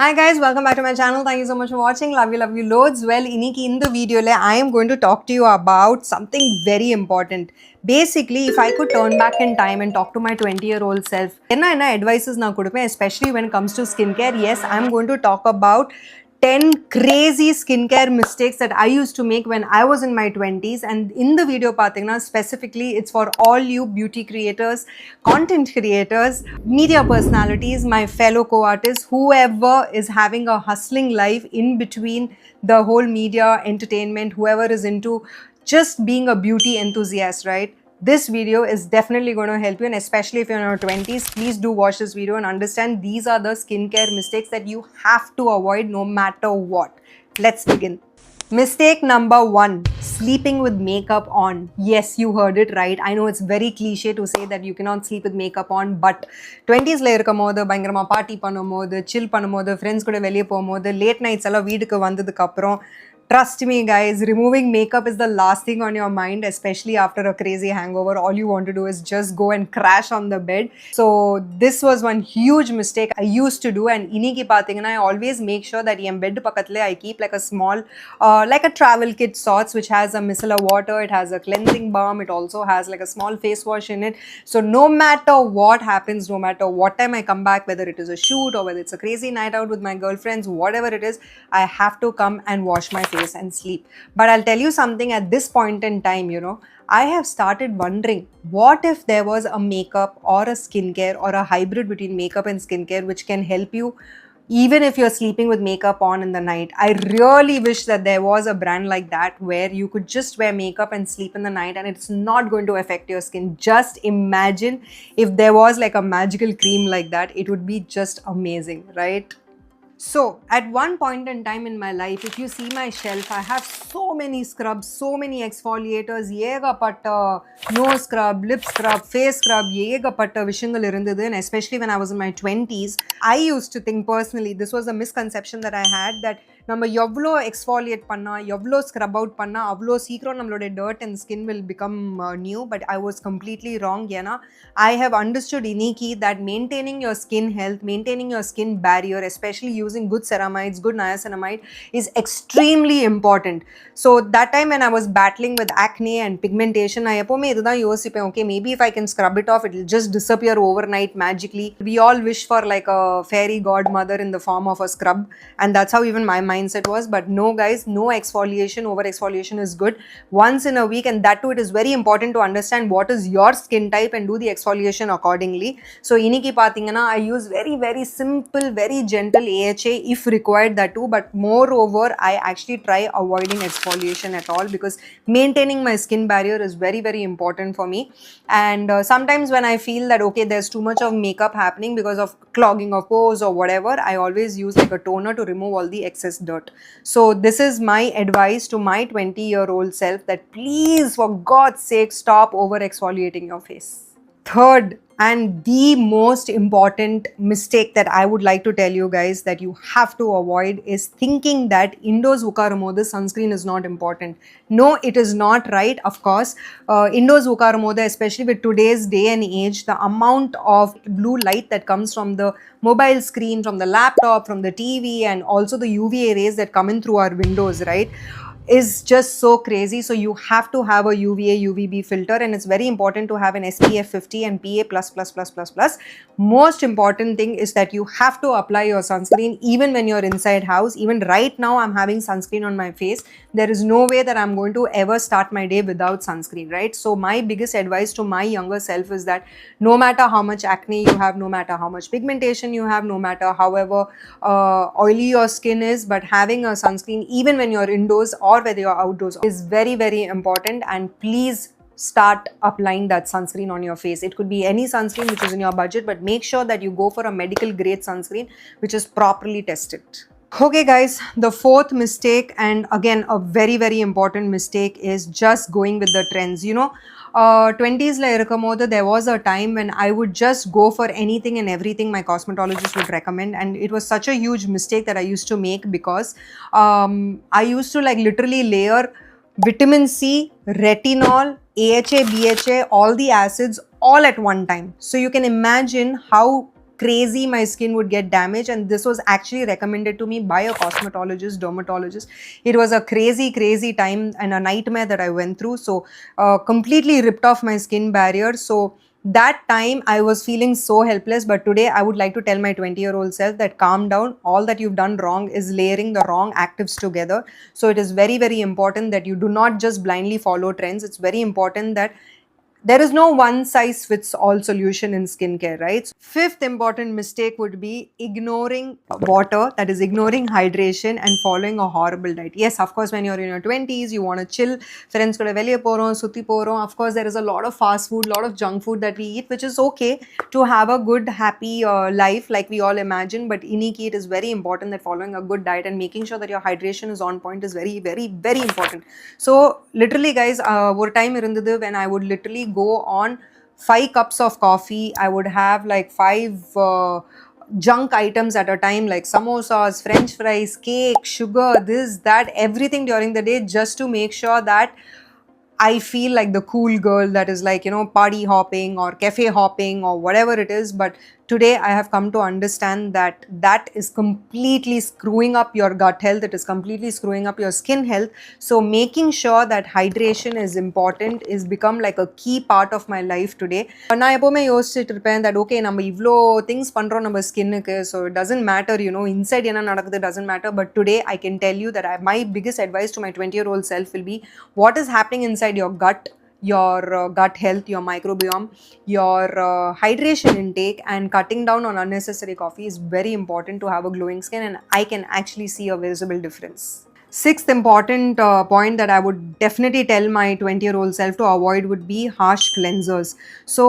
Hi guys, welcome back to my channel. Thank you so much for watching. Love you loads. Well, iniki in the video I am going to talk to you about something very important. Basically, if I could turn back in time and talk to my 20-year-old self, enna advices na kudupen, especially when it comes to skincare. Yes, I'm going to talk about 10 crazy skincare mistakes that I used to make when I was in my 20s. And in the video pathina, specifically it's for all you beauty creators, content creators, media personalities, my fellow co-artists, whoever is having a hustling life in between the whole media entertainment, whoever is into just being a beauty enthusiast, right? This video is definitely going to help you, and especially if you're in your 20s, please do watch this video and understand these are the skincare mistakes that you have to avoid no matter what. Let's begin. Mistake number 1, sleeping with makeup on. Yes, you heard it right. I know it's very cliche to say that you cannot sleep with makeup on, but 20s la irukumbodhu பயங்கரமா party பண்ணும்போது chill பண்ணும்போது friends கூட வெளிய போகும்போது late nights எல்லாம் வீட்டுக்கு வந்ததுக்கு அப்புறம் trust me guys, removing makeup is the last thing on your mind, especially after a crazy hangover. All you want to do is just go and crash on the bed. So this was one huge mistake I used to do, and iniki pathina I always make sure that in bed pakatle I keep like a small like a travel kit sorts, which has a micellar water, it has a cleansing balm, it also has like a small face wash in it. So no matter what happens, no matter what time I come back, whether it is a shoot or whether it's a crazy night out with my girlfriends, whatever it is, I have to come and wash my face and sleep. But I'll tell you something, at this point in time, I have started wondering, what if there was a makeup or a skincare or a hybrid between makeup and skincare which can help you even if you're sleeping with makeup on in the night. I really wish that there was a brand like that where you could just wear makeup and sleep in the night and it's not going to affect your skin. Just imagine if there was like a magical cream like that. It would be just amazing, right? So, at one point in time in my life, if you see my shelf, I have so many scrubs, so many exfoliators, yegapata nose scrub, lip scrub, face scrub, yegapata vishangal irundhudu. And especially when I was in my 20s, I used to think personally, this was a misconception that I had, that நம்ம எவ்வளோ exfoliate பண்ணால் எவ்வளோ scrub out பண்ணால் அவ்வளோ சீக்கிரம் நம்மளோட dirt and skin will become new. But I was completely wrong. ஏன்னா I have understood இன்னைக்கு that maintaining your skin health, maintaining your skin barrier, especially using good ceramides, good niacinamide, is extremely important. So that time when I was battling with acne and pigmentation, I எப்போவுமே இதுதான் யோசிப்பேன், okay, maybe if I can scrub it off, it will just disappear overnight magically. We all wish for like a fairy godmother in the form of a scrub, and that's how even my mindset was. But no guys, no exfoliation, over exfoliation is good once in a week, and that too it is very important to understand what is your skin type and do the exfoliation accordingly. So iniki pathina I use very simple, very gentle AHA if required, that too. But moreover, I actually try avoiding exfoliation at all because maintaining my skin barrier is very important for me. And sometimes when I feel that okay, there's too much of makeup happening because of clogging of pores or whatever, I always use like a toner to remove all the excess dirt. So this is my advice to my 20-year-old self, that please, for God's sake, stop over exfoliating your face. Third, and the most important mistake that I would like to tell you guys that you have to avoid, is thinking that indoors ukarumodu sunscreen is not important. No, it is not right. Of course, indoors ukarumodu, especially with today's day and age, the amount of blue light that comes from the mobile screen, from the laptop, from the TV, and also the UVA rays that come in through our windows, right, is just so crazy. So you have to have a UVA UVB filter, and it's very important to have an SPF 50 and PA+++++. Most important thing is that you have to apply your sunscreen even when you're inside house. Even right now I'm having sunscreen on my face. There is no way that I'm going to ever start my day without sunscreen, right? So my biggest advice to my younger self is that no matter how much acne you have, no matter how much pigmentation you have, no matter however oily your skin is, but having a sunscreen even when you're indoors or whether you're outdoors is very important. And please start applying that sunscreen on your face. It could be any sunscreen which is in your budget, but make sure that you go for a medical grade sunscreen which is properly tested. Okay guys, the fourth mistake, and again a very important mistake, is just going with the trends. 20s la irukumbodhu, there was a time when I would just go for anything and everything my cosmetologist would recommend, and it was such a huge mistake that I used to make because I used to like literally layer vitamin C, retinol, AHA, BHA, all the acids all at one time. So you can imagine how crazy my skin would get damaged, and this was actually recommended to me by a cosmetologist, dermatologist. It was a crazy time and a nightmare that I went through. So completely ripped off my skin barrier. So that time I was feeling so helpless, but today I would like to tell my 20-year-old self that calm down. All that you've done wrong is layering the wrong actives together. So it is very important that you do not just blindly follow trends. It's very important that there is no one size fits all solution in skincare, right? Fifth important mistake would be ignoring water, that is ignoring hydration and following a horrible diet. Yes, of course, when you're in your 20s, you want to chill, friends kuda veliya porom, sutti porom. Of course, there is a lot of fast food, lot of junk food that we eat, which is okay to have a good, happy life like we all imagine. But iniki, it is very important that following a good diet and making sure that your hydration is on point is very important. So literally, guys, one time irundhudu when I would literally go on 5 cups of coffee. I would have like 5 junk items at a time, like samosas, french fries, cake, sugar, this, that, everything during the day, just to make sure that I feel like the cool girl that is like, party hopping or cafe hopping or whatever it is. But today I have come to understand that that is completely screwing up your gut health. It is completely screwing up your skin health. So making sure that hydration is important is become like a key part of my life today. நான் எப்பவுமே யோசிச்சுட்டு இருப்பேன் that okay, நம்ம இவ்ளோ things பண்றோம் நம்ம ஸ்கின்னுக்கு, so it doesn't matter, inside என்ன நடக்குது doesn't matter. But today I can tell you that my biggest advice to my 20-year-old self will be what is happening inside your gut, your gut health, your microbiome, your hydration intake, and cutting down on unnecessary coffee is very important to have a glowing skin, and I can actually see a visible difference. Sixth important point that I would definitely tell my 20-year-old self to avoid would be harsh cleansers. So,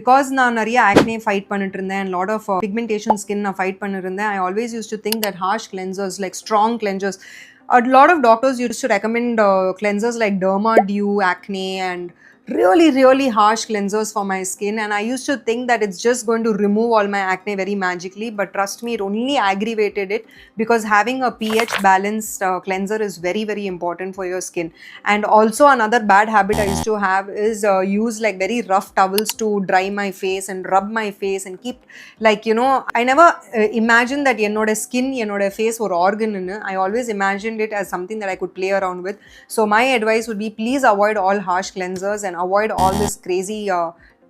because na nariya acne fight pannittu irundhen and lot of pigmentation skin na fight pannittu irundhen, I always used to think that harsh cleansers, like strong cleansers, a lot of doctors used to recommend cleansers like Derma Dew Acne and really harsh cleansers for my skin, and I used to think that it's just going to remove all my acne very magically, but trust me, it only aggravated it, because having a pH balanced cleanser is very important for your skin. And also another bad habit I used to have is use like very rough towels to dry my face and rub my face and keep, like, I never imagined that என்னோட skin, என்னோட face ஒரு organ ன்னு. I always imagined it as something that I could play around with. So my advice would be, please avoid all harsh cleansers and avoid all this crazy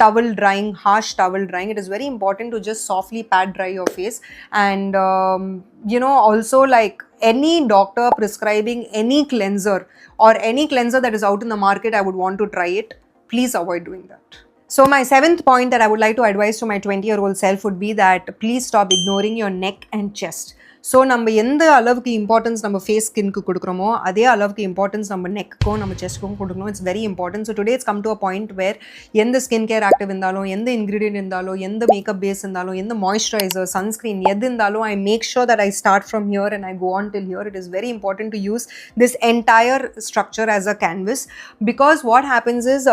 towel drying, harsh towel drying. It is very important to just softly pat dry your face. And also, like, any doctor prescribing any cleanser or any cleanser that is out in the market, I would want to try it. Please avoid doing that. So my seventh point that I would like to advise to my 20-year-old self would be that please stop ignoring your neck and chest. So நம்ம எந்த அளவுக்கு importance நம்ம face ஸ்கின்க்கு கொடுக்குறோமோ அதே அளவுக்கு importance நம்ம நெக்குக்கும் நம்ம செஸ்ட்டுக்கும் கொடுக்கணும். It's very important. So today it's come to a point where எந்த ஸ்கின் கேர் ஆக்டிவ் இருந்தாலும், எந்த இன்க்ரீடியன்ட் இருந்தாலும், எந்த மேக்கப் பேஸ் இருந்தாலும், எந்த மாய்ஸ்சரைசர், சன்ஸ்க்ரீன் எது இருந்தாலும், I make sure that I start from here and I go on till here. It is very important to use this entire structure as a canvas, because what happens is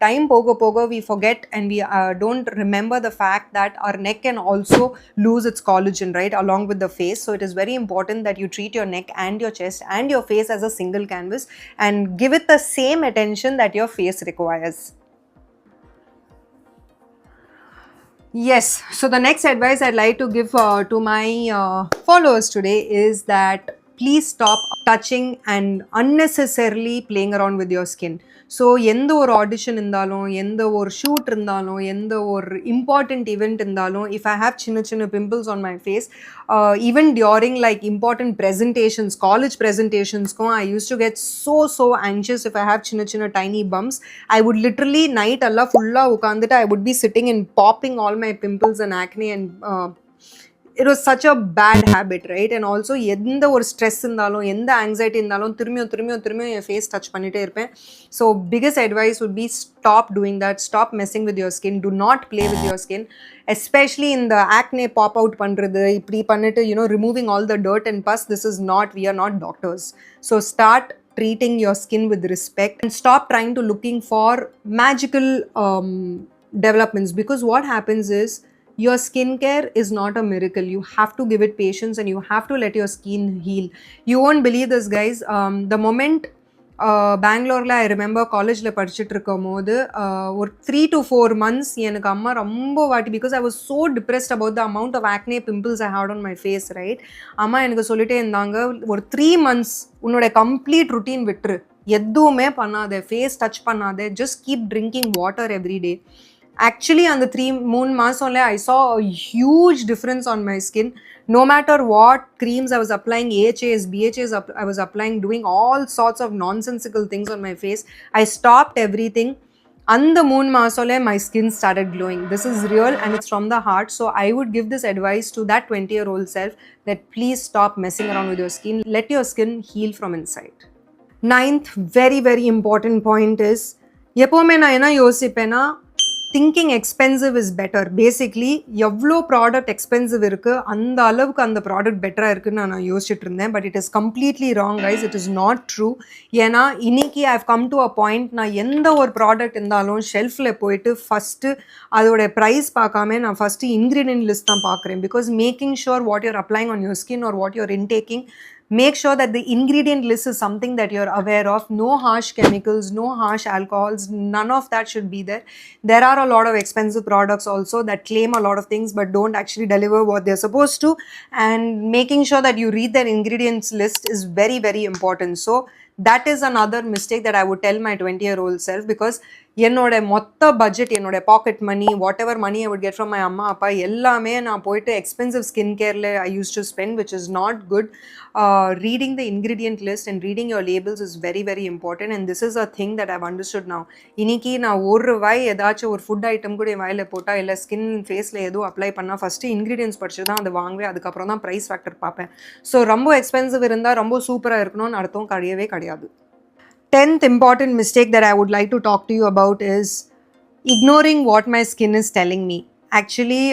time போக போக we forget and we don't remember the fact that our neck can also lose its collagen, right, along with the face. So it is very important that you treat your neck and your chest and your face as a single canvas and give it the same attention that your face requires. Yes, so the next advice I'd like to give to my followers today is that please stop touching and unnecessarily playing around with your skin. So எந்த ஒரு audition இருந்தாலும், எந்த ஒரு shoot இருந்தாலும், எந்த ஒரு important event இருந்தாலும், if I have சின்ன pimples on my face, even during like important presentations, college ப்ரெசன்டேஷன்ஸ்க்கும் I use to get so anxious if I have சின்ன tiny bumps. I would literally night எல்லாம் ஃபுல்லாக உட்காந்துட்டு I would be sitting and popping all my pimples and acne, and it was such a bad habit, right? And also எந்த ஒரு stress இருந்தாலும், எந்த anxiety இருந்தாலும் திரும்பியும் என் ஃபேஸ் டச் பண்ணிட்டே இருப்பேன். So biggest advice would be stop doing that. Stop messing with your skin. Do not play with your skin, especially in the acne pop out பண்றது, இப்படி பண்ணிட்டு removing all the dirt and pus. This is not, we are not doctors. So start treating your skin with respect and stop trying to looking for magical developments, because what happens is your skincare is not a miracle. You have to give it patience and you have to let your skin heal. You won't believe this, guys. The moment பெங்களூரில் I remember காலேஜில் படிச்சுட்டு இருக்கும் போது ஒரு 3 to 4 months எனக்கு அம்மா ரொம்ப வாட்டி because I was so depressed about the amount of acne pimples I had on my face right. அம்மா எனக்கு சொல்லிட்டே இருந்தாங்க, ஒரு 3 months உன்னோட கம்ப்ளீட் ருட்டீன் விட்டுரு, எதுவுமே பண்ணாத, ஃபேஸ் டச் பண்ணாத, just keep drinking water every day. Actually, on the 3 months only, I saw a huge difference on my skin. No matter what creams I was applying, AHAs, BHAs, I was applying, doing all sorts of nonsensical things on my face. I stopped everything. On the moon masole, my skin started glowing. This is real and it's from the heart. So I would give this advice to that 20-year-old self that please stop messing around with your skin. Let your skin heal from inside. Ninth, very, very important point is, எப்போவுமே நான் என்ன யோசிப்பேன்னா, thinking expensive is better. Basically எவ்வளோ product expensive இருக்குது அந்த அளவுக்கு அந்த product பெட்டராக இருக்குதுன்னு நான் யோசிச்சுட்டு இருந்தேன். But it is completely wrong guys, it is not true. ஏன்னா இன்னைக்கு I have come to a point, நான் எந்த ஒரு ப்ராடக்ட் இருந்தாலும் ஷெல்ஃபில் போயிட்டு ஃபஸ்ட்டு அதோட ப்ரைஸ் பார்க்காம நான் ஃபஸ்ட்டு இன்க்ரீடியன்ட் லிஸ்ட் தான் பார்க்குறேன். Because making sure what you're applying on your skin or what you're intaking, make sure that the ingredient list is something that you're aware of. No harsh chemicals, no harsh alcohols, none of that should be there. There are a lot of expensive products also that claim a lot of things but don't actually deliver what they're supposed to, and making sure that you read their ingredients list is very, very important. So that is another mistake that I would tell my 20-year-old self, because என்னோட மொத்த budget, என்னோட pocket money, whatever money I would get from my அம்மா அப்பா, எல்லாமே நான் போயிட்டு expensive skin கேரில் I use to spend, which is not good. Reading the ingredient list and reading your labels is very, very important. And this is a thing that I've understood now. இன்னைக்கு நான் ஒரு வாய் ஏதாச்சும் ஒரு food item கூட என் வாயில் போட்டால், இல்லை skin ஃபேஸில் எதுவும் அப்ளை பண்ணால், ஃபஸ்ட்டு இன்க்ரீடியன்ஸ் படிச்சுட்டு தான் அதை வாங்குவேன். அதுக்கப்புறம் தான் ப்ரைஸ் ஃபேக்டர் பார்ப்பேன். ஸோ ரொம்ப எக்ஸ்பென்சிவ் இருந்தால் ரொம்ப சூப்பராக இருக்கணும்னு அர்த்தம் கிடையவே கிடையாது. 10th important mistake that I would like to talk to you about is ignoring what my skin is telling me. Actually,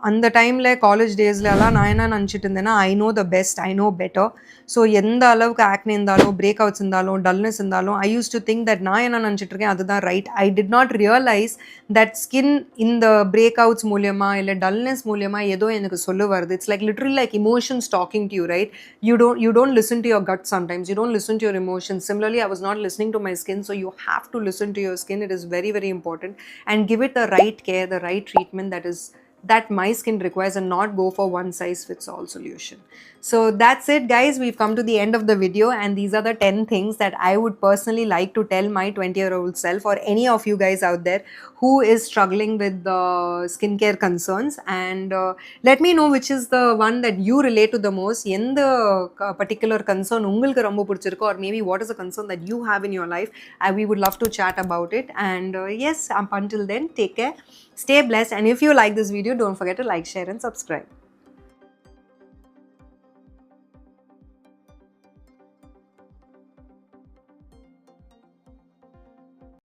அந்த டைமில் காலேஜ் டேஸ்லலாம் நான் என்ன நினச்சிட்டு இருந்தேன்னா, I know the best, I know better. So எந்த அளவுக்கு ஆக்னே இருந்தாலும், break outs இருந்தாலும், டல்னஸ் இருந்தாலும், ஐ யூஸ் டு திங்க் தட் நான் என்ன நினச்சிட்டு இருக்கேன் அதுதான் right. I did not realise that skin இந்த பிரேக் அவுட்ஸ் மூலியமாக இல்லை டல்னஸ் மூலியமாக ஏதோ எனக்கு சொல்ல வருது. It's like literally like emotions talking to you, right? You don't listen to your gut sometimes. You don't listen to your emotions. Similarly, I was not listening to my skin, so you have to listen to your skin. It is very, very important, and give it the right care, the right treatment that my skin requires, and not go for one size fits all solution. So that's it guys, we've come to the end of the video, and these are the 10 things that I would personally like to tell my 20-year-old self, or any of you guys out there who is struggling with the skincare concerns. And let me know which is the one that you relate to the most. எந்த particular concern உங்களுக்கு ரொம்ப பிடிச்சிருக்கோ, or maybe what is a concern that you have in your life. We would love to chat about it. And yes, up until then, take care, stay blessed, and if you like this video, don't forget to like, share and subscribe.